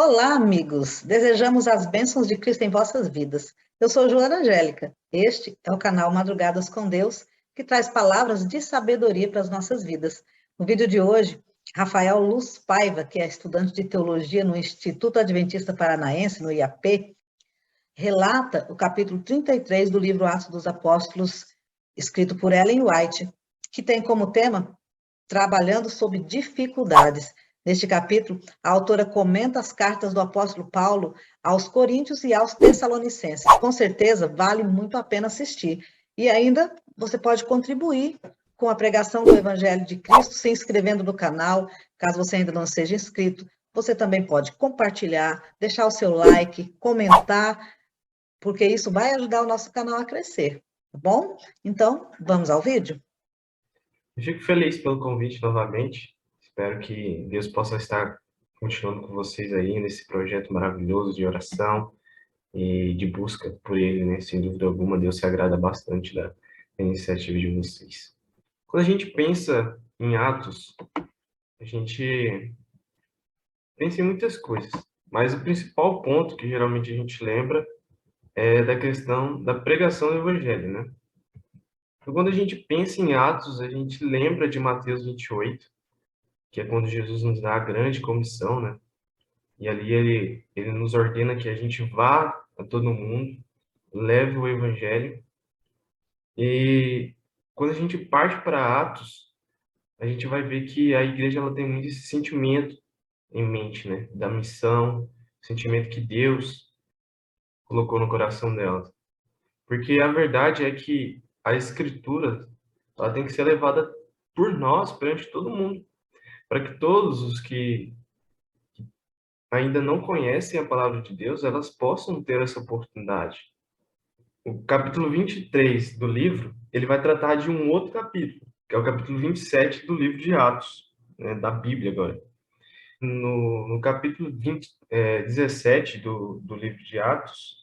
Olá, amigos! Desejamos as bênçãos de Cristo em vossas vidas. Eu sou Joana Angélica. Este é o canal Madrugadas com Deus, que traz palavras de sabedoria para as nossas vidas. No vídeo de hoje, Rafael Luz Paiva, que é estudante de teologia no Instituto Adventista Paranaense, no IAP, relata o capítulo 33 do livro Atos dos Apóstolos, escrito por Ellen White, que tem como tema Trabalhando sob dificuldades. Neste capítulo, a autora comenta as cartas do apóstolo Paulo aos Coríntios e aos Tessalonicenses. Com certeza, vale muito a pena assistir. E ainda, você pode contribuir com a pregação do Evangelho de Cristo, se inscrevendo no canal. Caso você ainda não seja inscrito, você também pode compartilhar, deixar o seu like, comentar, porque isso vai ajudar o nosso canal a crescer, tá bom? Então, vamos ao vídeo? Eu fico feliz pelo convite novamente. Espero que Deus possa estar continuando com vocês aí nesse projeto maravilhoso de oração e de busca por Ele, né? Sem dúvida alguma, Deus se agrada bastante da iniciativa de vocês. Quando a gente pensa em Atos, a gente pensa em muitas coisas, mas o principal ponto que geralmente a gente lembra é da questão da pregação do Evangelho, né? Então, quando a gente pensa em Atos, a gente lembra de Mateus 28, que é quando Jesus nos dá a grande comissão, né? E ali ele nos ordena que a gente vá a todo mundo, leve o evangelho. E quando a gente parte para Atos, a gente vai ver que a igreja ela tem muito esse sentimento em mente, né? Da missão, sentimento que Deus colocou no coração dela. Porque a verdade é que a escritura ela tem que ser levada por nós perante todo mundo, para que todos os que ainda não conhecem a palavra de Deus, elas possam ter essa oportunidade. O capítulo 23 do livro, ele vai tratar de um outro capítulo, que é o capítulo 27 do livro de Atos, né, da Bíblia agora. No capítulo 17 do livro de Atos,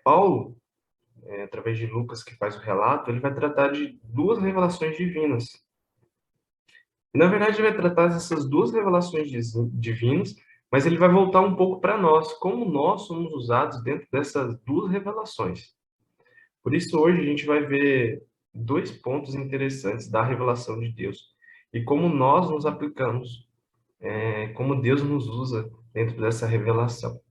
Paulo, através de Lucas, que faz o relato, ele vai tratar de duas revelações divinas. E, na verdade, ele vai tratar dessas duas revelações divinas, mas ele vai voltar um pouco para nós, como nós somos usados dentro dessas duas revelações. Por isso, hoje, a gente vai ver dois pontos interessantes da revelação de Deus e como nós nos aplicamos, como Deus nos usa dentro dessa revelação.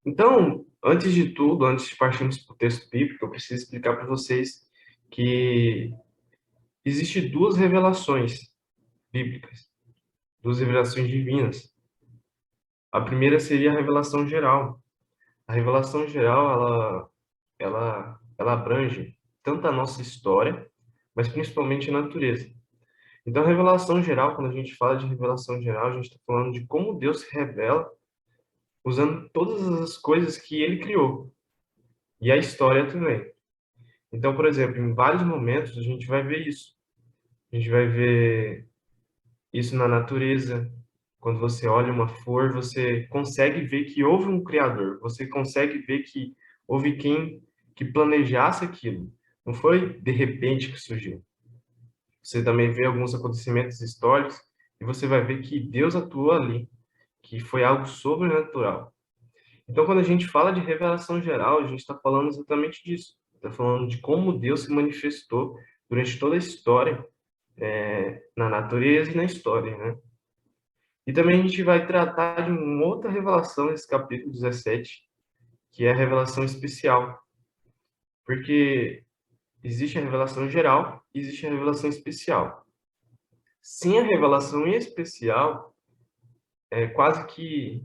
Então, antes de tudo, antes de partirmos para o texto bíblico, eu preciso explicar para vocês que existem duas revelações bíblicas, duas revelações divinas. A primeira seria a revelação geral. A revelação geral, ela abrange tanto a nossa história, mas principalmente a natureza. Então, a revelação geral, quando a gente fala de revelação geral, a gente está falando de como Deus se revela usando todas as coisas que Ele criou. E a história também. Então, por exemplo, em vários momentos a gente vai ver isso. A gente vai ver isso na natureza. Quando você olha uma flor, você consegue ver que houve um criador. Você consegue ver que houve quem que planejasse aquilo. Não foi de repente que surgiu. Você também vê alguns acontecimentos históricos e você vai ver que Deus atuou ali, que foi algo sobrenatural. Então, quando a gente fala de revelação geral, a gente está falando exatamente disso. Está falando de como Deus se manifestou durante toda a história, na natureza e na história, né? E também a gente vai tratar de uma outra revelação nesse capítulo 17, que é a revelação especial. Porque existe a revelação geral e existe a revelação especial. Sem a revelação especial, é quase que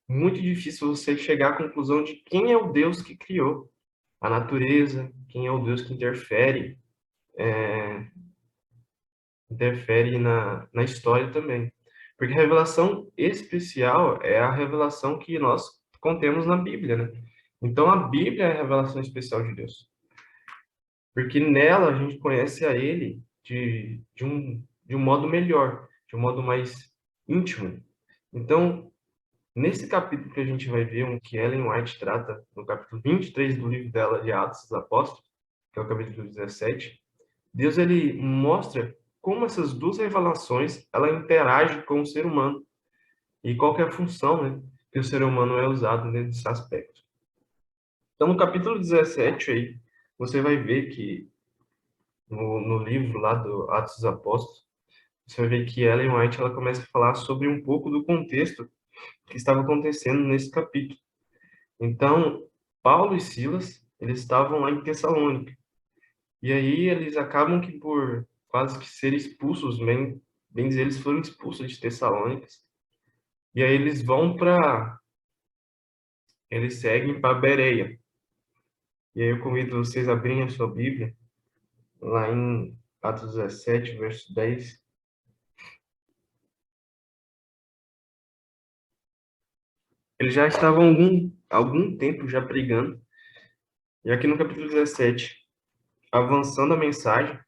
muito difícil você chegar à conclusão de quem é o Deus que criou a natureza, quem é o Deus que interfere na história também. Porque a revelação especial é a revelação que nós contemos na Bíblia, né? Então, a Bíblia é a revelação especial de Deus. Porque nela a gente conhece a Ele de um modo melhor, de um modo mais íntimo. Então, nesse capítulo que a gente vai ver, que Ellen White trata, no capítulo 23 do livro dela de Atos dos Apóstolos, que é o capítulo 17, Deus ele mostra como essas duas revelações ela interage com o ser humano. e qual que é a função, né, que o ser humano é usado nesse aspecto. Então, no capítulo 17, aí, você vai ver que no livro lá do Atos dos Apóstolos, você vai ver que Ellen White ela começa a falar sobre um pouco do contexto que estava acontecendo nesse capítulo. Então, Paulo e Silas, eles estavam lá em Tessalônica. E aí eles acabam que por quase que ser expulsos, bem dizer, eles foram expulsos de Tessalônica. E aí eles seguem para Bereia. E aí eu convido vocês a abrirem a sua Bíblia, lá em Atos 17, verso 10. Eles já estavam algum tempo já pregando. E aqui no capítulo 17, avançando a mensagem,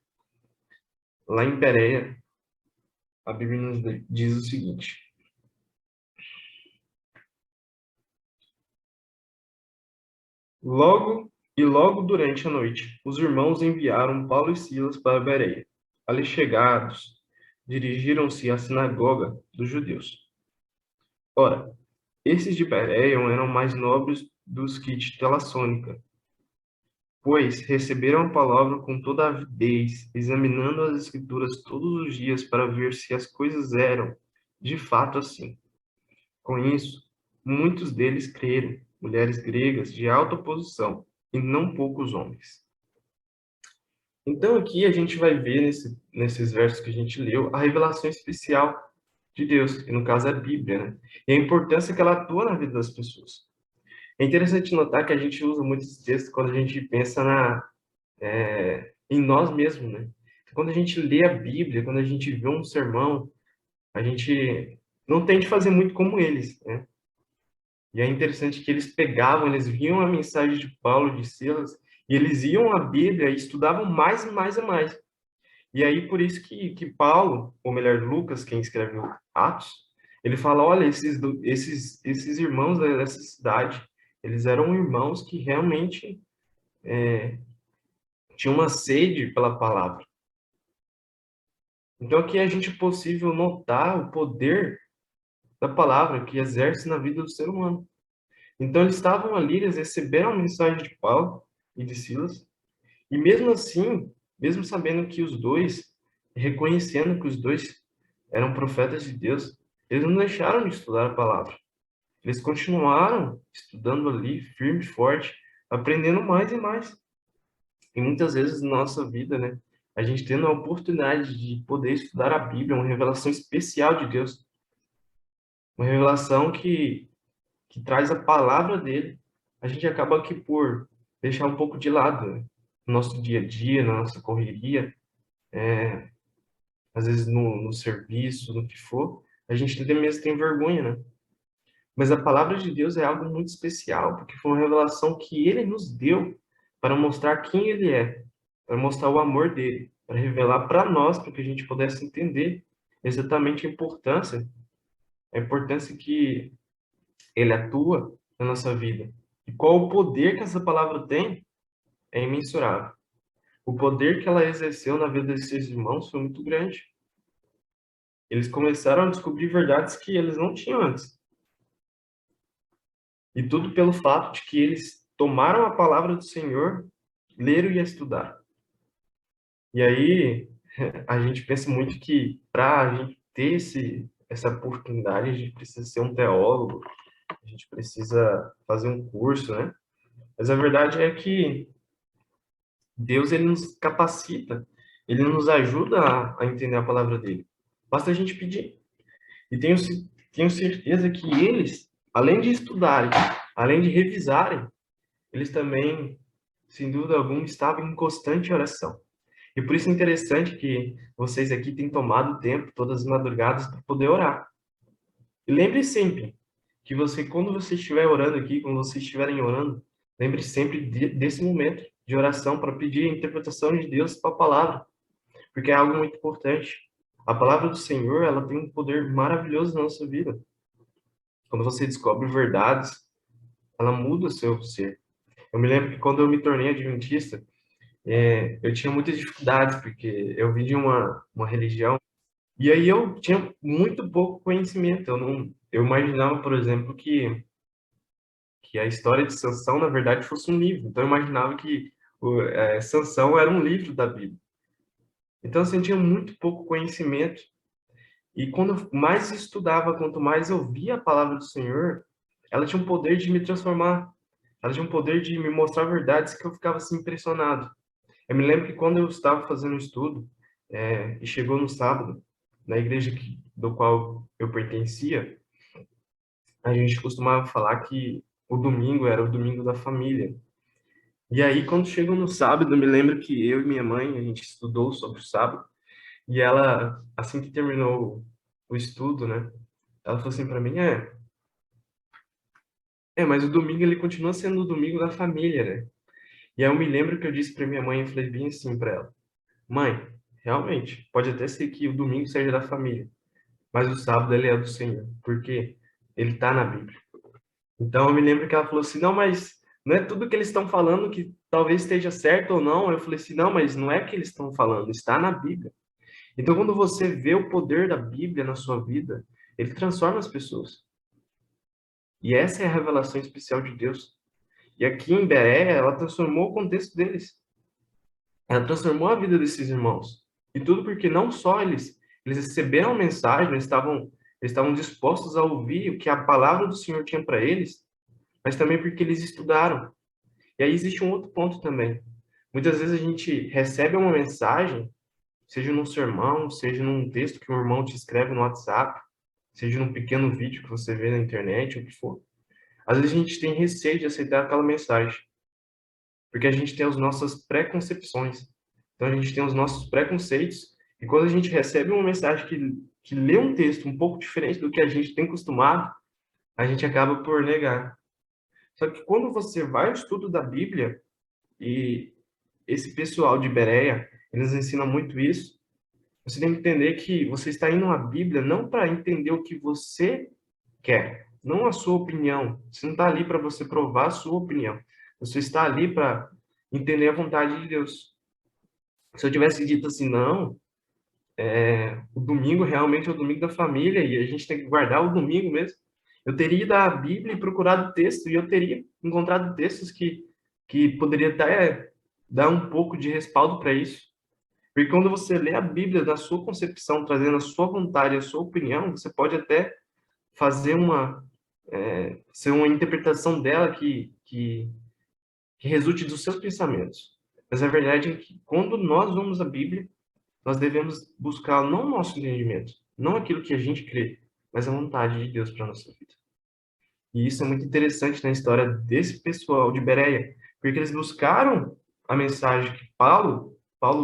lá em Bereia, a Bíblia nos diz o seguinte: logo durante a noite, os irmãos enviaram Paulo e Silas para Bereia. Ali chegados, dirigiram-se à sinagoga dos judeus. Ora, esses de Bereia eram mais nobres dos que de Telassônica, pois receberam a palavra com toda a avidez, examinando as escrituras todos os dias para ver se as coisas eram de fato assim. Com isso, muitos deles creram, mulheres gregas de alta posição, e não poucos homens. Então aqui a gente vai ver nesses versos que a gente leu a revelação especial de Deus, que no caso é a Bíblia, né? E a importância que ela atua na vida das pessoas. É interessante notar que a gente usa muitos textos quando a gente pensa em nós mesmos, né? Quando a gente lê a Bíblia, quando a gente vê um sermão, a gente não tem de fazer muito como eles, né? E é interessante que eles pegavam, eles viam a mensagem de Paulo, de Silas, e eles iam à Bíblia e estudavam mais e mais e mais. E aí, por isso que Paulo, ou melhor, Lucas, quem escreveu Atos, ele fala, olha, esses irmãos dessa cidade, eles eram irmãos que realmente tinham uma sede pela palavra. Então, aqui a gente é possível notar o poder da palavra que exerce na vida do ser humano. Então, eles estavam ali, eles receberam a mensagem de Paulo e de Silas, e mesmo assim, mesmo sabendo que os dois, reconhecendo que os dois eram profetas de Deus, eles não deixaram de estudar a palavra. Eles continuaram estudando ali, firme e forte, aprendendo mais e mais. E muitas vezes na nossa vida, né, a gente tendo a oportunidade de poder estudar a Bíblia, uma revelação especial de Deus, uma revelação que traz a palavra dele, a gente acaba aqui por deixar um pouco de lado, né? No nosso dia a dia, na nossa correria, às vezes no serviço, no que for, a gente até mesmo tem vergonha, né? Mas a palavra de Deus é algo muito especial, porque foi uma revelação que ele nos deu para mostrar quem ele é, para mostrar o amor dele, para revelar para nós, para que a gente pudesse entender exatamente a importância que ele atua na nossa vida. E qual o poder que essa palavra tem é imensurável. O poder que ela exerceu na vida desses irmãos foi muito grande. Eles começaram a descobrir verdades que eles não tinham antes. E tudo pelo fato de que eles tomaram a palavra do Senhor, leram e estudaram. E aí, a gente pensa muito que para a gente ter essa oportunidade, a gente precisa ser um teólogo, a gente precisa fazer um curso, né? Mas a verdade é que Deus, ele nos capacita, ele nos ajuda a entender a palavra dele. Basta a gente pedir. E tenho certeza que eles, além de estudarem, além de revisarem, eles também, sem dúvida alguma, estavam em constante oração. E por isso é interessante que vocês aqui têm tomado tempo, todas as madrugadas, para poder orar. E lembre sempre que você, quando você estiver orando aqui, quando vocês estiverem orando, lembre sempre desse momento de oração para pedir a interpretação de Deus para a palavra, porque é algo muito importante. A palavra do Senhor, ela tem um poder maravilhoso na nossa vida. Quando você descobre verdades, ela muda o seu ser. Eu me lembro que quando eu me tornei adventista, eu tinha muitas dificuldades, porque eu vim de uma religião, e aí eu tinha muito pouco conhecimento, eu imaginava, por exemplo, que a história de Sansão, na verdade, fosse um livro. Então, eu imaginava que Sansão era um livro da Bíblia. Então, assim, eu tinha muito pouco conhecimento. E quando eu mais estudava, quanto mais eu via a palavra do Senhor, ela tinha um poder de me transformar. Ela tinha um poder de me mostrar verdades que eu ficava assim impressionado. Eu me lembro que quando eu estava fazendo um estudo, e chegou no sábado, na igreja do qual eu pertencia, a gente costumava falar que o domingo era o domingo da família. E aí, quando chegou no sábado, eu me lembro que eu e minha mãe, a gente estudou sobre o sábado, e ela, assim que terminou o estudo, né, ela falou assim para mim, mas o domingo ele continua sendo o domingo da família, né? E aí eu me lembro que eu disse para minha mãe, eu falei bem assim para ela, mãe, realmente, pode até ser que o domingo seja da família, mas o sábado ele é do Senhor, porque ele está na Bíblia. Então eu me lembro que ela falou assim, não, mas não é tudo que eles estão falando que talvez esteja certo ou não. Eu falei assim, não, mas não é que eles estão falando, está na Bíblia. Então quando você vê o poder da Bíblia na sua vida, ele transforma as pessoas. E essa é a revelação especial de Deus. E aqui em Berea, ela transformou o contexto deles. Ela transformou a vida desses irmãos. E tudo porque não só eles receberam a mensagem, eles estavam dispostos a ouvir o que a palavra do Senhor tinha para eles, mas também porque eles estudaram. E aí existe um outro ponto também. Muitas vezes a gente recebe uma mensagem, seja num sermão, seja num texto que um irmão te escreve no WhatsApp, seja num pequeno vídeo que você vê na internet, o que for. Às vezes a gente tem receio de aceitar aquela mensagem, porque a gente tem as nossas preconcepções. Então a gente tem os nossos preconceitos, e quando a gente recebe uma mensagem que lê um texto um pouco diferente do que a gente tem acostumado, a gente acaba por negar. Só que quando você vai ao estudo da Bíblia, e esse pessoal de Bereia, eles ensinam muito isso. Você tem que entender que você está indo à Bíblia não para entender o que você quer, não a sua opinião. Você não está ali para você provar a sua opinião. Você está ali para entender a vontade de Deus. Se eu tivesse dito assim, não, o domingo realmente é o domingo da família e a gente tem que guardar o domingo mesmo, eu teria ido à Bíblia e procurado o texto e eu teria encontrado textos que poderia até dar um pouco de respaldo para isso. Porque quando você lê a Bíblia da sua concepção, trazendo a sua vontade, a sua opinião, você pode até fazer ser uma interpretação dela que resulte dos seus pensamentos. Mas a verdade é que quando nós vamos à Bíblia, nós devemos buscar não o nosso entendimento, não aquilo que a gente crê, mas a vontade de Deus para a nossa vida. E isso é muito interessante na história desse pessoal de Bereia, porque eles buscaram a mensagem que Paulo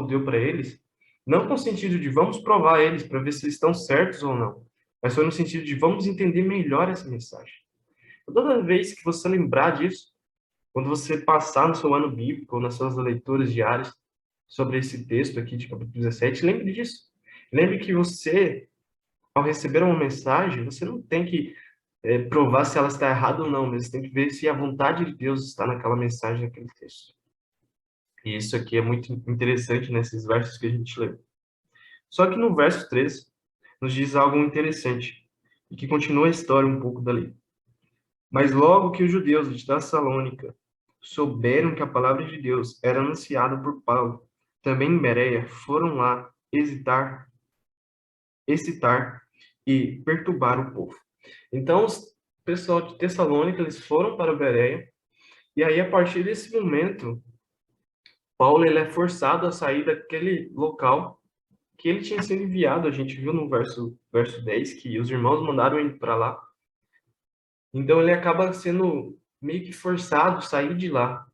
deu para eles, não com o sentido de vamos provar eles para ver se eles estão certos ou não, mas foi no sentido de vamos entender melhor essa mensagem. Toda vez que você lembrar disso, quando você passar no seu ano bíblico ou nas suas leituras diárias sobre esse texto aqui de capítulo 17, lembre disso. Lembre que você, ao receber uma mensagem, você não tem que provar se ela está errada ou não, mas você tem que ver se a vontade de Deus está naquela mensagem, naquele texto. E isso aqui é muito interessante nesses versos que a gente lê. Só que no verso 13, nos diz algo interessante, e que continua a história um pouco dali. Mas logo que os judeus de Tessalônica souberam que a palavra de Deus era anunciada por Paulo, também em Bereia, foram lá excitar e perturbar o povo. Então, o pessoal de Tessalônica, eles foram para Bereia, e aí, a partir desse momento, Paulo ele é forçado a sair daquele local que ele tinha sido enviado. A gente viu no verso 10 que os irmãos mandaram ele para lá. Então, ele acaba sendo meio que forçado a sair de lá,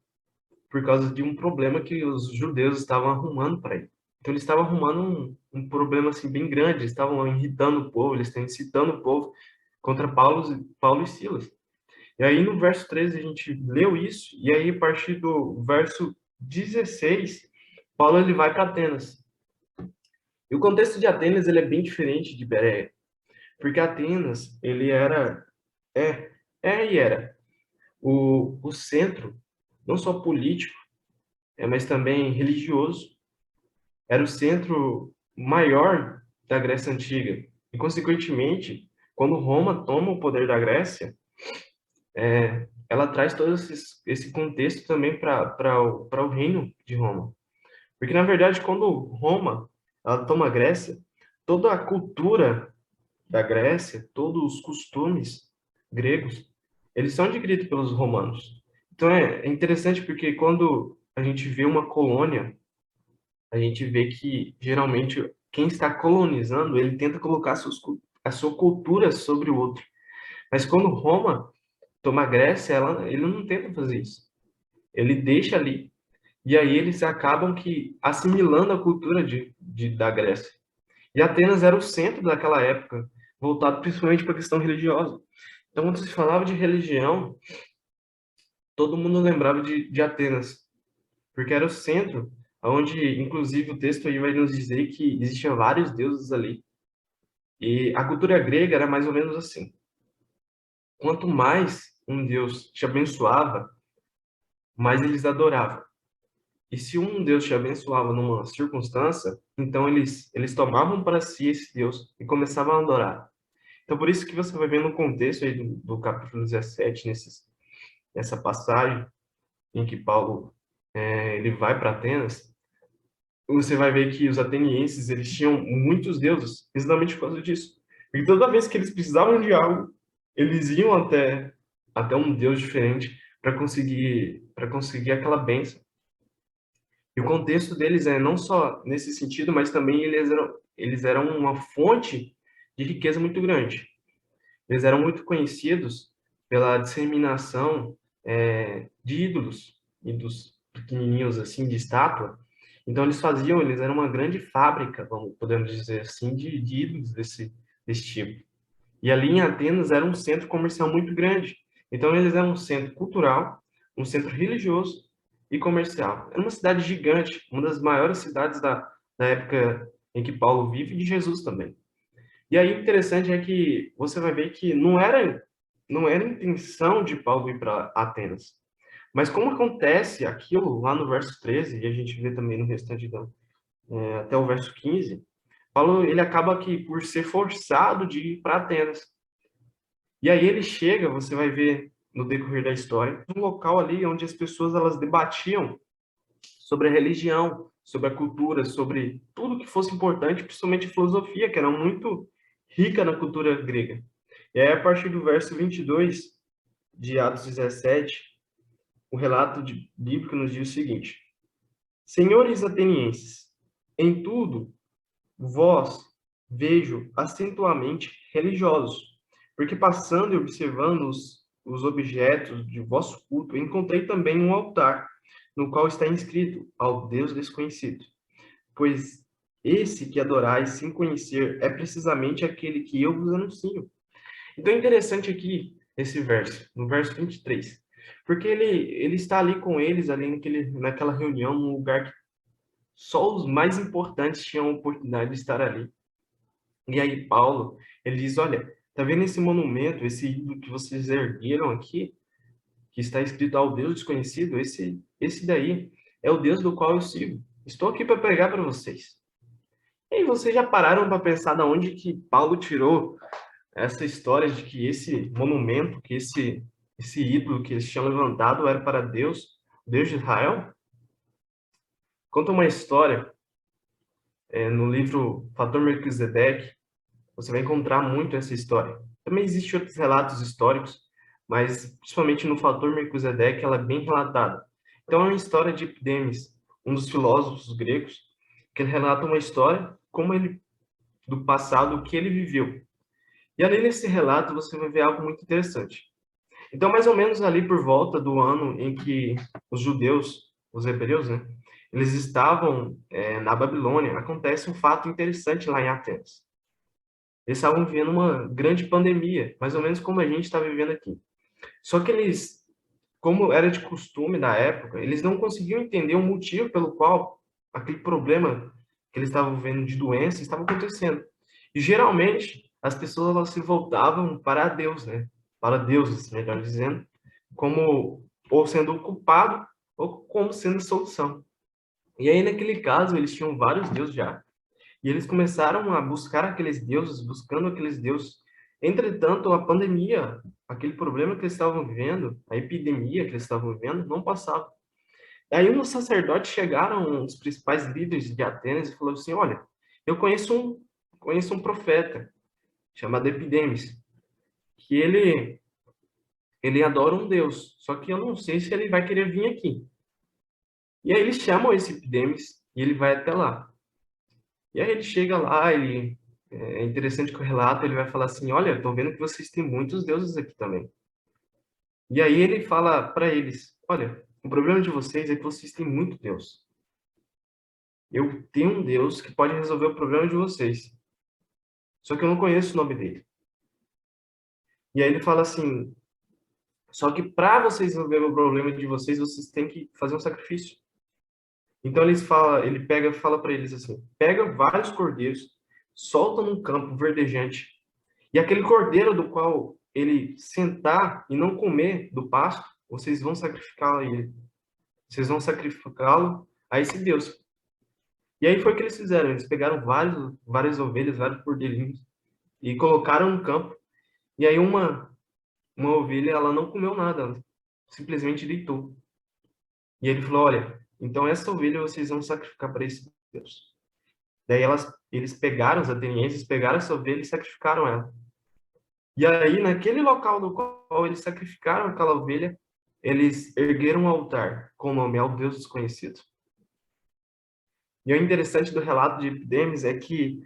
por causa de um problema que os judeus estavam arrumando para ele. Então, eles estavam arrumando um problema assim, bem grande, eles estavam irritando o povo, eles estavam incitando o povo contra Paulo e Silas. E aí no verso 13 a gente leu isso, e aí a partir do verso 16, Paulo ele vai para Atenas. E o contexto de Atenas ele é bem diferente de Bereia, porque Atenas ele é, era o centro, não só político, mas também religioso, era o centro maior da Grécia Antiga. E, consequentemente, Quando Roma toma o poder da Grécia, ela traz todo esse contexto também para o reino de Roma. Porque, na verdade, quando Roma ela toma a Grécia, toda a cultura da Grécia, todos os costumes gregos, eles são adquiridos pelos romanos. Então é interessante porque quando a gente vê uma colônia, a gente vê que geralmente quem está colonizando, ele tenta colocar a sua cultura sobre o outro. Mas quando Roma toma a Grécia, ele não tenta fazer isso. Ele deixa ali. E aí eles acabam que assimilando a cultura da Grécia. E Atenas era o centro daquela época, voltado principalmente para a questão religiosa. Então, quando se falava de religião, todo mundo lembrava de Atenas, porque era o centro, onde, inclusive, o texto aí vai nos dizer que existiam vários deuses ali. E a cultura grega era mais ou menos assim. Quanto mais um deus te abençoava, mais eles adoravam. E se um Deus te abençoava numa circunstância, então eles tomavam para si esse Deus e começavam a adorar. Então, por isso que você vai ver no contexto aí do capítulo 17, nessa passagem em que Paulo ele vai para Atenas, você vai ver que os atenienses eles tinham muitos deuses, exatamente por causa disso. E toda vez que eles precisavam de algo, eles iam até um Deus diferente para conseguir aquela bênção. E o contexto deles é não só nesse sentido, mas também eles eram uma fonte de riqueza muito grande. Eles eram muito conhecidos pela disseminação de ídolos pequenininhos assim de estátua. Então eles eram uma grande fábrica, podemos dizer assim, de ídolos desse tipo. E ali em Atenas era um centro comercial muito grande. Então eles eram um centro cultural, um centro religioso e comercial. Era uma cidade gigante, uma das maiores cidades da época em que Paulo vive e de Jesus também. E aí o interessante é que você vai ver que não era intenção de Paulo ir para Atenas. Mas como acontece aquilo lá no verso 13, e a gente vê também no restante até o verso 15, Paulo ele acaba que por ser forçado de ir para Atenas. E aí ele chega, você vai ver no decorrer da história, um local ali onde as pessoas elas debatiam sobre a religião, sobre a cultura, sobre tudo que fosse importante, principalmente a filosofia, que era muito rica na cultura grega. E aí, a partir do verso 22 de Atos 17, o relato bíblico nos diz o seguinte: Senhores atenienses, em tudo vós vejo acentuamente religiosos, porque passando e observando os objetos de vosso culto, encontrei também um altar, no qual está inscrito ao Deus desconhecido. Pois esse que adorais sem conhecer é precisamente aquele que eu vos anuncio. Então é interessante aqui esse verso, no verso 23, porque ele está ali com eles, ali naquela reunião, num lugar que só os mais importantes tinham a oportunidade de estar ali. E aí Paulo, ele diz, olha, tá vendo esse monumento, esse ídolo que vocês ergueram aqui, que está escrito ao Deus desconhecido? Esse daí é o Deus do qual eu sigo. Estou aqui para pregar para vocês. E aí, vocês já pararam para pensar de onde que Paulo tirou essa história de que esse monumento, que esse ídolo que eles tinham levantado era para Deus, Deus de Israel? Conta uma história no livro Fator Melquisedeque, você vai encontrar muito essa história. Também existem outros relatos históricos, mas principalmente no Fator Melquisedeque ela é bem relatada. Então é uma história de Epidemes, um dos filósofos gregos, que ele relata uma história do passado, o que ele viveu. E ali nesse relato você vai ver algo muito interessante. Então, mais ou menos ali por volta do ano em que os judeus, os hebreus, né, eles estavam na Babilônia, acontece um fato interessante lá em Atenas. Eles estavam vivendo uma grande pandemia, mais ou menos como a gente está vivendo aqui. Só que eles, como era de costume da época, eles não conseguiam entender o motivo pelo qual aquele problema que eles estavam vendo de doença estava acontecendo. E geralmente as pessoas elas se voltavam para Deus, né? Para deuses, melhor dizendo, como ou sendo o culpado ou como sendo a solução. E aí naquele caso eles tinham vários deuses já. E eles começaram a buscar aqueles deuses, buscando aqueles deuses Entretanto, a pandemia, aquele problema que eles estavam vivendo, a epidemia que eles estavam vivendo, não passava. Aí uns sacerdotes chegaram, um dos principais líderes de Atenas, e falou assim: olha, eu conheço um profeta chamado Epidemes, que ele adora um Deus, só que eu não sei se ele vai querer vir aqui. E aí eles chamam esse Epidemes e ele vai até lá. E aí ele chega lá, é interessante que o relato ele vai falar assim: olha, estou vendo que vocês têm muitos deuses aqui também. E aí ele fala para eles: olha, o problema de vocês é que vocês têm muito Deus. Eu tenho um Deus que pode resolver o problema de vocês, só que eu não conheço o nome dele. E aí ele fala assim: só que para vocês resolverem o problema de vocês, vocês têm que fazer um sacrifício. Então ele pega, fala para eles assim: pega vários cordeiros, solta num campo verdejante, e aquele cordeiro do qual ele sentar e não comer do pasto, vocês vão sacrificá-lo a ele. Vocês vão sacrificá-lo a esse Deus. E aí foi o que eles fizeram. Eles pegaram várias ovelhas, vários cordeirinhos e colocaram no campo. E aí uma ovelha, ela não comeu nada, ela simplesmente deitou. E ele falou: olha, então essa ovelha vocês vão sacrificar para esse Deus. Daí eles pegaram, os atenienses pegaram essa ovelha e sacrificaram ela. E aí, naquele local no qual eles sacrificaram aquela ovelha, eles ergueram um altar com o nome ao Deus desconhecido. E o interessante do relato de Epidemes é que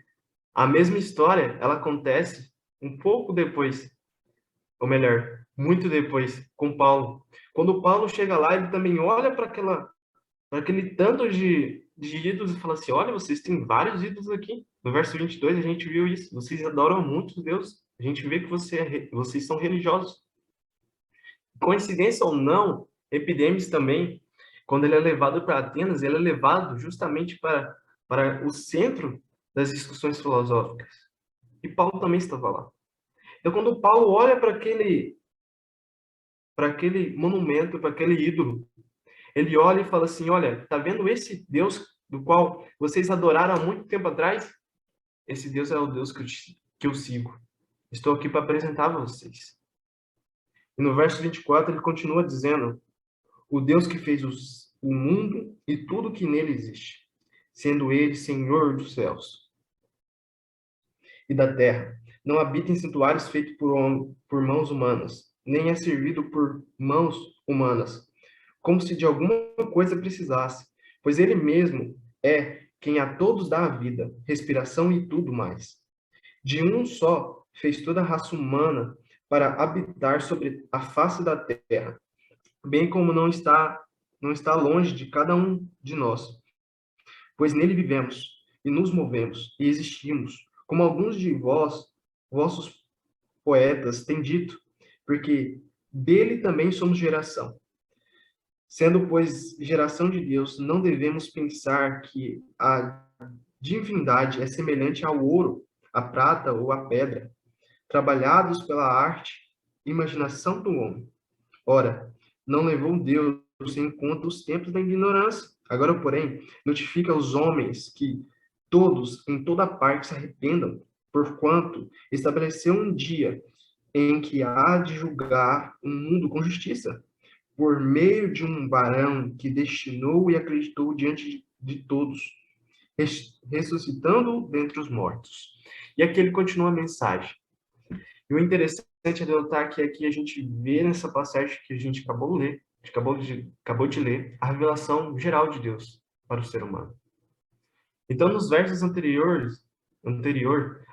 a mesma história, ela acontece um pouco depois, ou melhor, muito depois, com Paulo. Quando Paulo chega lá, ele também olha para aquele tanto de ídolos e fala assim: olha, vocês têm vários ídolos aqui. No verso 22 a gente viu isso. Vocês adoram muitos deuses. A gente vê que vocês são religiosos. Coincidência ou não, Epidemes também, quando ele é levado para Atenas, ele é levado justamente para o centro das discussões filosóficas. E Paulo também estava lá. Então, quando Paulo olha para aquele monumento, para aquele ídolo, ele olha e fala assim: olha, tá vendo esse Deus do qual vocês adoraram há muito tempo atrás? Esse Deus é o Deus que eu sigo. Estou aqui para apresentar a vocês. E no verso 24 ele continua dizendo: o Deus que fez o mundo e tudo que nele existe, sendo ele Senhor dos céus e da terra. Não habita em santuários feitos por mãos humanas, nem é servido por mãos humanas, como se de alguma coisa precisasse, pois ele mesmo é quem a todos dá a vida, respiração e tudo mais. De um só fez toda a raça humana para habitar sobre a face da terra, bem como não está longe de cada um de nós, pois nele vivemos e nos movemos e existimos, como alguns de vossos poetas têm dito, porque dele também somos geração. Sendo, pois, geração de Deus, não devemos pensar que a divindade é semelhante ao ouro, à prata ou à pedra, trabalhados pela arte e imaginação do homem. Ora, não levou Deus em conta os tempos da ignorância. Agora, porém, notifica aos homens que todos, em toda parte, se arrependam, porquanto estabeleceu um dia em que há de julgar o mundo com justiça, por meio de um varão que destinou e acreditou diante de todos, ressuscitando dentre os mortos. E aqui ele continua a mensagem. E o interessante é notar que aqui a gente vê nessa passagem que a gente acabou de ler, a revelação geral de Deus para o ser humano. Então, nos versos anterior,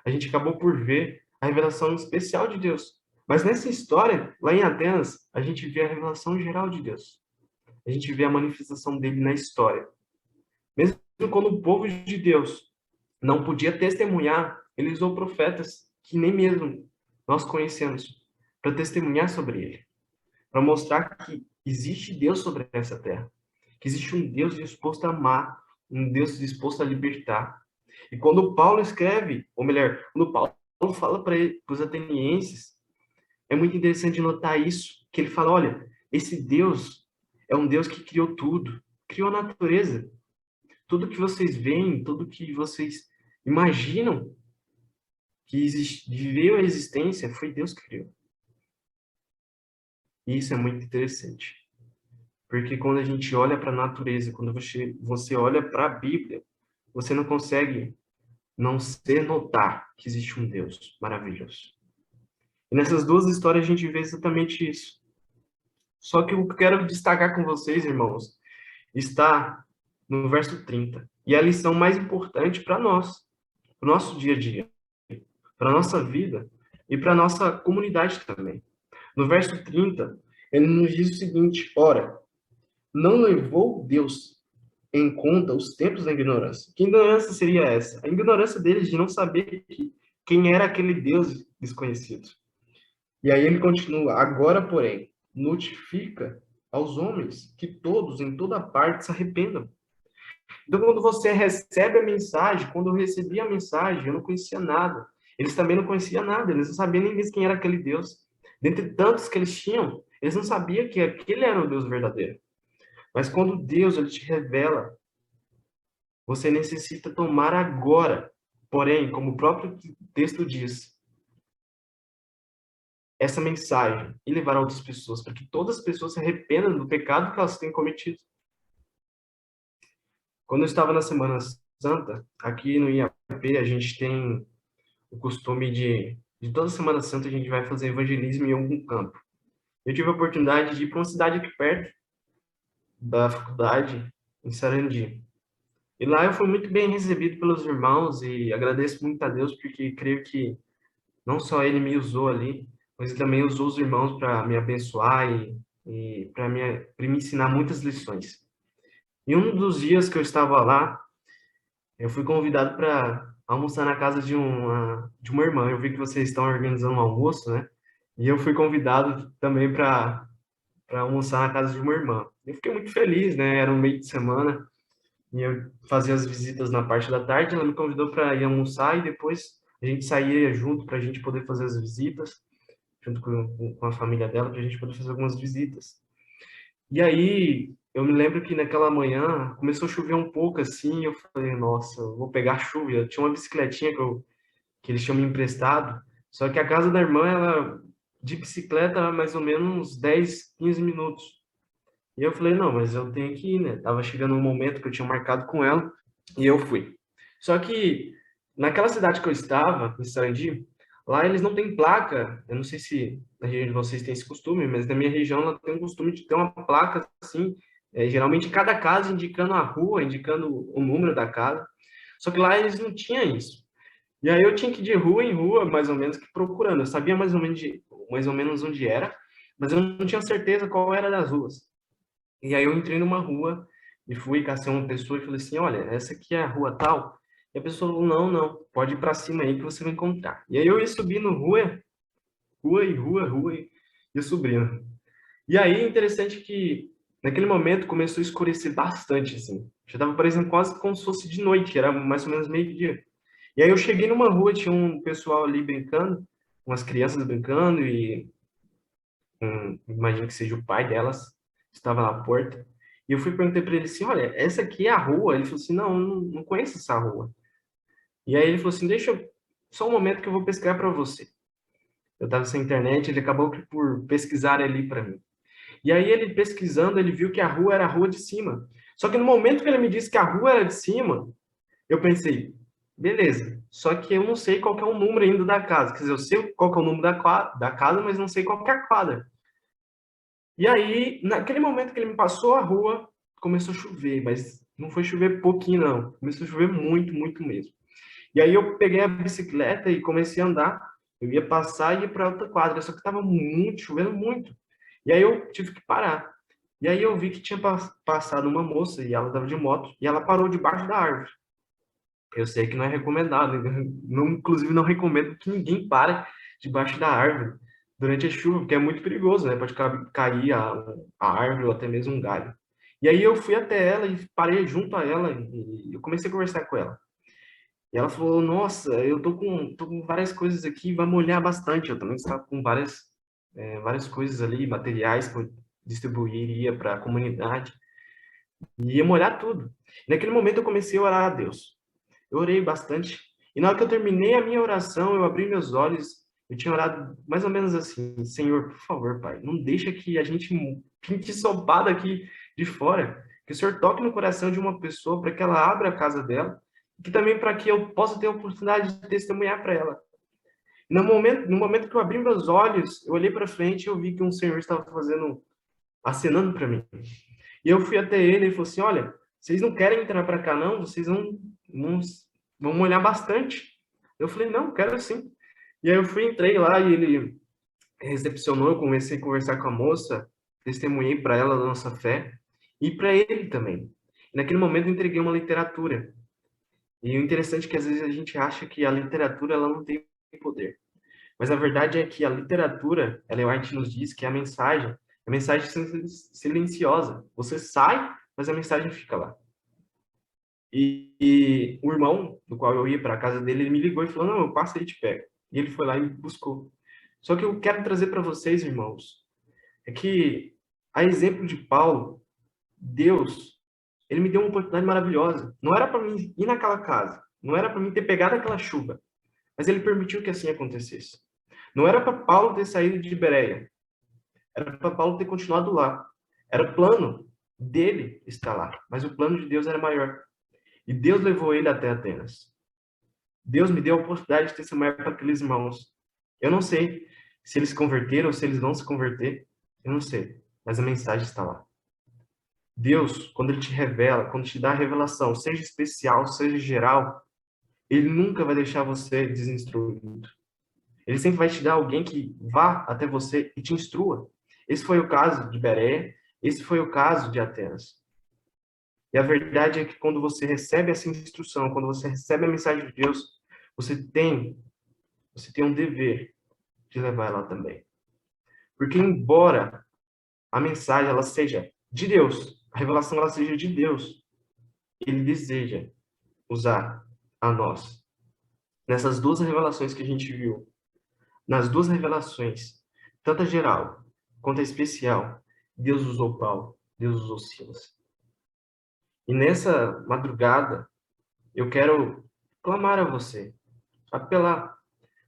a gente acabou por ver a revelação especial de Deus. Mas nessa história, lá em Atenas, a gente vê a revelação geral de Deus. A gente vê a manifestação dele na história. Mesmo quando o povo de Deus não podia testemunhar, ele usou profetas que nem mesmo nós conhecemos para testemunhar sobre ele, para mostrar que existe Deus sobre essa terra, que existe um Deus disposto a amar, um Deus disposto a libertar. E quando Paulo escreve, ou melhor, quando Paulo fala para os atenienses, é muito interessante notar isso, que ele fala: olha, esse Deus é um Deus que criou tudo, criou a natureza. Tudo que vocês veem, tudo que vocês imaginam, veio à existência, foi Deus que criou. E isso é muito interessante. Porque quando a gente olha para a natureza, quando você olha para a Bíblia, você não consegue não se notar que existe um Deus maravilhoso. E nessas duas histórias a gente vê exatamente isso. Só que o que eu quero destacar com vocês, irmãos, está no verso 30. E a lição mais importante para nós, para o nosso dia a dia, para a nossa vida e para a nossa comunidade também. No verso 30, ele nos diz o seguinte: ora, não levou Deus em conta os tempos da ignorância. Que ignorância seria essa? A ignorância deles de não saber quem era aquele Deus desconhecido. E aí ele continua: agora, porém, notifica aos homens que todos, em toda parte, se arrependam. Então, quando você recebe a mensagem, quando eu recebi a mensagem, eu não conhecia nada. Eles também não conheciam nada, eles não sabiam nem mesmo quem era aquele Deus. Dentre tantos que eles tinham, eles não sabiam que aquele era o Deus verdadeiro. Mas quando Deus ele te revela, você necessita tomar agora. Porém, como o próprio texto diz, essa mensagem e levar a outras pessoas, para que todas as pessoas se arrependam do pecado que elas têm cometido. Quando eu estava na Semana Santa, aqui no IAP, a gente tem o costume de toda Semana Santa a gente vai fazer evangelismo em algum campo. Eu tive a oportunidade de ir para uma cidade aqui perto da faculdade, em Sarandi. E lá eu fui muito bem recebido pelos irmãos e agradeço muito a Deus porque creio que não só ele me usou ali, mas ele também usou os irmãos para me abençoar e para me ensinar muitas lições. E um dos dias que eu estava lá, eu fui convidado para almoçar na casa de uma irmã. Eu vi que vocês estão organizando um almoço, né? E eu fui convidado também para almoçar na casa de uma irmã. Eu fiquei muito feliz, né? Era um meio de semana e eu fazia as visitas na parte da tarde. Ela me convidou para ir almoçar e depois a gente saía junto para a gente poder fazer as visitas, junto com a família dela, para a gente poder fazer algumas visitas. E aí, eu me lembro que naquela manhã começou a chover um pouco assim, eu falei, nossa, eu vou pegar chuva. Eu tinha uma bicicletinha que eles tinham me emprestado, só que a casa da irmã, ela, de bicicleta, era mais ou menos uns 10, 15 minutos. E eu falei, não, mas eu tenho que ir, né? Tava chegando um momento que eu tinha marcado com ela, e eu fui. Só que naquela cidade que eu estava, em Sarandi, lá eles não têm placa. Eu não sei se na região de vocês tem esse costume, mas na minha região ela tem o costume de ter uma placa assim, geralmente em cada casa indicando a rua, indicando o número da casa. Só que lá eles não tinham isso. E aí eu tinha que ir de rua em rua, mais ou menos, que procurando. Eu sabia mais ou menos onde era, mas eu não tinha certeza qual era das ruas. E aí eu entrei numa rua e fui caçar uma pessoa e falei assim, olha, essa aqui é a rua tal? E a pessoa falou, não, não, pode ir para cima aí que você vai encontrar. E aí eu ia subindo rua e ia subindo. E aí é interessante que naquele momento começou a escurecer bastante, assim. Já estava parecendo quase como se fosse de noite, era mais ou menos meio-dia. E aí eu cheguei numa rua, tinha um pessoal ali brincando, umas crianças brincando e imagino que seja o pai delas, estava na porta. E eu fui perguntar para ele assim, olha, essa aqui é a rua? Ele falou assim, não, não conheço essa rua. E aí ele falou assim, deixa eu, só um momento que eu vou pesquisar para você. Eu estava sem internet, ele acabou por pesquisar ali para mim. E aí ele pesquisando, ele viu que a rua era a rua de cima. Só que no momento que ele me disse que a rua era de cima, eu pensei, beleza, só que eu não sei qual que é o número ainda da casa. Quer dizer, eu sei qual que é o número da casa, mas não sei qual que é a quadra. E aí, naquele momento que ele me passou a rua, começou a chover, mas não foi chover pouquinho, não. Começou a chover muito, muito mesmo. E aí eu peguei a bicicleta e comecei a andar. Eu ia passar e ia para outra quadra, só que estava muito, chovendo muito. E aí eu tive que parar. E aí eu vi que tinha passado uma moça e ela estava de moto e ela parou debaixo da árvore. Eu sei que não é recomendado, não, inclusive não recomendo que ninguém pare debaixo da árvore durante a chuva, porque é muito perigoso, né? Pode cair a árvore ou até mesmo um galho. E aí eu fui até ela e parei junto a ela e eu comecei a conversar com ela. E ela falou, nossa, eu tô com várias coisas aqui, vai molhar bastante. Eu também estava com várias coisas ali, materiais que eu distribuiria para a comunidade. E ia molhar tudo. Naquele momento eu comecei a orar a Deus. Eu orei bastante E na hora que eu terminei a minha oração, eu abri meus olhos, eu tinha orado mais ou menos assim: Senhor, por favor, Pai, não deixa que a gente pinte ensopado aqui de fora. Que o Senhor toque no coração de uma pessoa para que ela abra a casa dela, e que também para que eu possa ter a oportunidade de testemunhar para ela. No momento que eu abri meus olhos, eu olhei para frente e eu vi que um senhor estava acenando para mim. E eu fui até ele e falei assim: olha, vocês não querem entrar para cá, não? Vocês vão molhar bastante. Eu falei: não, quero sim. E aí eu fui, entrei lá e ele recepcionou, eu comecei a conversar com a moça, testemunhei para ela da nossa fé e para ele também. E naquele momento eu entreguei uma literatura. E o interessante é que às vezes a gente acha que a literatura ela não tem poder. Mas a verdade é que a literatura, Ellen White nos diz que a mensagem silenciosa. Você sai, mas a mensagem fica lá. E o irmão, do qual eu ia para a casa dele, ele me ligou e falou: não, eu passo aí e te pego. E ele foi lá e me buscou. Só que eu quero trazer para vocês, irmãos, é que, a exemplo de Paulo, Deus, ele me deu uma oportunidade maravilhosa. Não era para mim ir naquela casa, não era para mim ter pegado aquela chuva, mas ele permitiu que assim acontecesse. Não era para Paulo ter saído de Bereia, era para Paulo ter continuado lá. Era plano dele estar lá, mas o plano de Deus era maior. E Deus levou ele até Atenas. Deus me deu a oportunidade de testemunhar para aqueles irmãos. Eu não sei se eles se converteram ou se eles vão se converter. Eu não sei, mas a mensagem está lá. Deus, quando ele te revela, quando te dá a revelação, seja especial, seja geral, ele nunca vai deixar você desinstruído. Ele sempre vai te dar alguém que vá até você e te instrua. Esse foi o caso de Bereia, esse foi o caso de Atenas. E a verdade é que quando você recebe essa instrução, quando você recebe a mensagem de Deus, você tem um dever de levar ela também. Porque embora a mensagem ela seja de Deus, a revelação ela seja de Deus, ele deseja usar a nós. Nessas duas revelações que a gente viu, nas duas revelações, tanto a geral quanto a especial, Deus usou Paulo, Deus usou Silas. E nessa madrugada, eu quero clamar a você, apelar,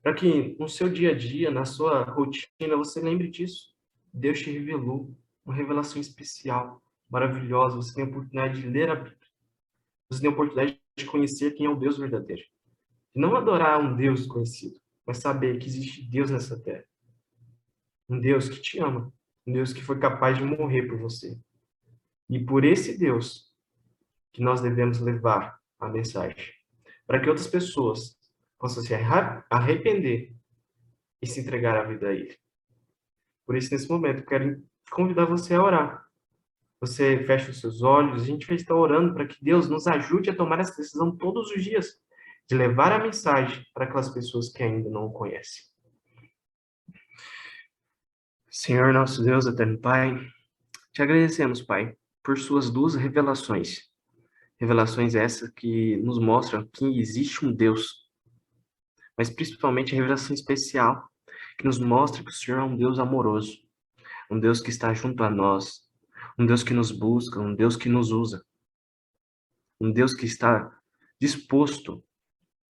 para que no seu dia a dia, na sua rotina, você lembre disso. Deus te revelou uma revelação especial, maravilhosa. Você tem a oportunidade de ler a Bíblia. Você tem a oportunidade de conhecer quem é o Deus verdadeiro. E não adorar um Deus desconhecido, mas saber que existe Deus nessa terra. Um Deus que te ama. Um Deus que foi capaz de morrer por você. E por esse Deus que nós devemos levar a mensagem. Para que outras pessoas possam se arrepender e se entregar a vida a Ele. Por isso, nesse momento, eu quero convidar você a orar. Você fecha os seus olhos, a gente vai estar orando para que Deus nos ajude a tomar essa decisão todos os dias, de levar a mensagem para aquelas pessoas que ainda não o conhecem. Senhor, nosso Deus, eterno Pai, te agradecemos, Pai, por suas duas revelações. Revelações essas que nos mostram que existe um Deus, mas principalmente a revelação especial, que nos mostra que o Senhor é um Deus amoroso, um Deus que está junto a nós, um Deus que nos busca, um Deus que nos usa, um Deus que está disposto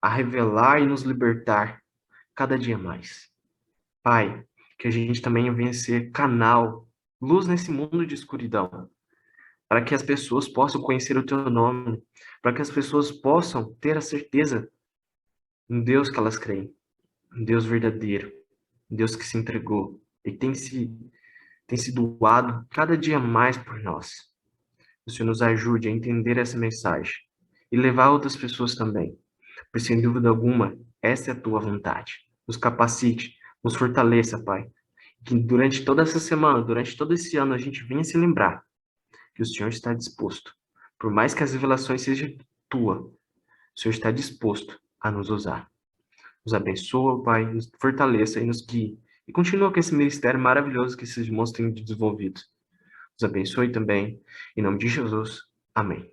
a revelar e nos libertar cada dia mais. Pai, que a gente também venha ser canal, luz nesse mundo de escuridão, para que as pessoas possam conhecer o teu nome, para que as pessoas possam ter a certeza em Deus que elas creem, um Deus verdadeiro, um Deus que se entregou e tem se doado cada dia mais por nós. Que o Senhor nos ajude a entender essa mensagem e levar outras pessoas também. Pois, sem dúvida alguma, essa é a tua vontade. Nos capacite, nos fortaleça, Pai. Que durante toda essa semana, durante todo esse ano, a gente venha se lembrar que o Senhor está disposto. Por mais que as revelações sejam tua, o Senhor está disposto a nos usar. Nos abençoa, Pai, nos fortaleça e nos guie. E continua com esse ministério maravilhoso que esses irmãos têm desenvolvido. Nos abençoe também. Em nome de Jesus. Amém.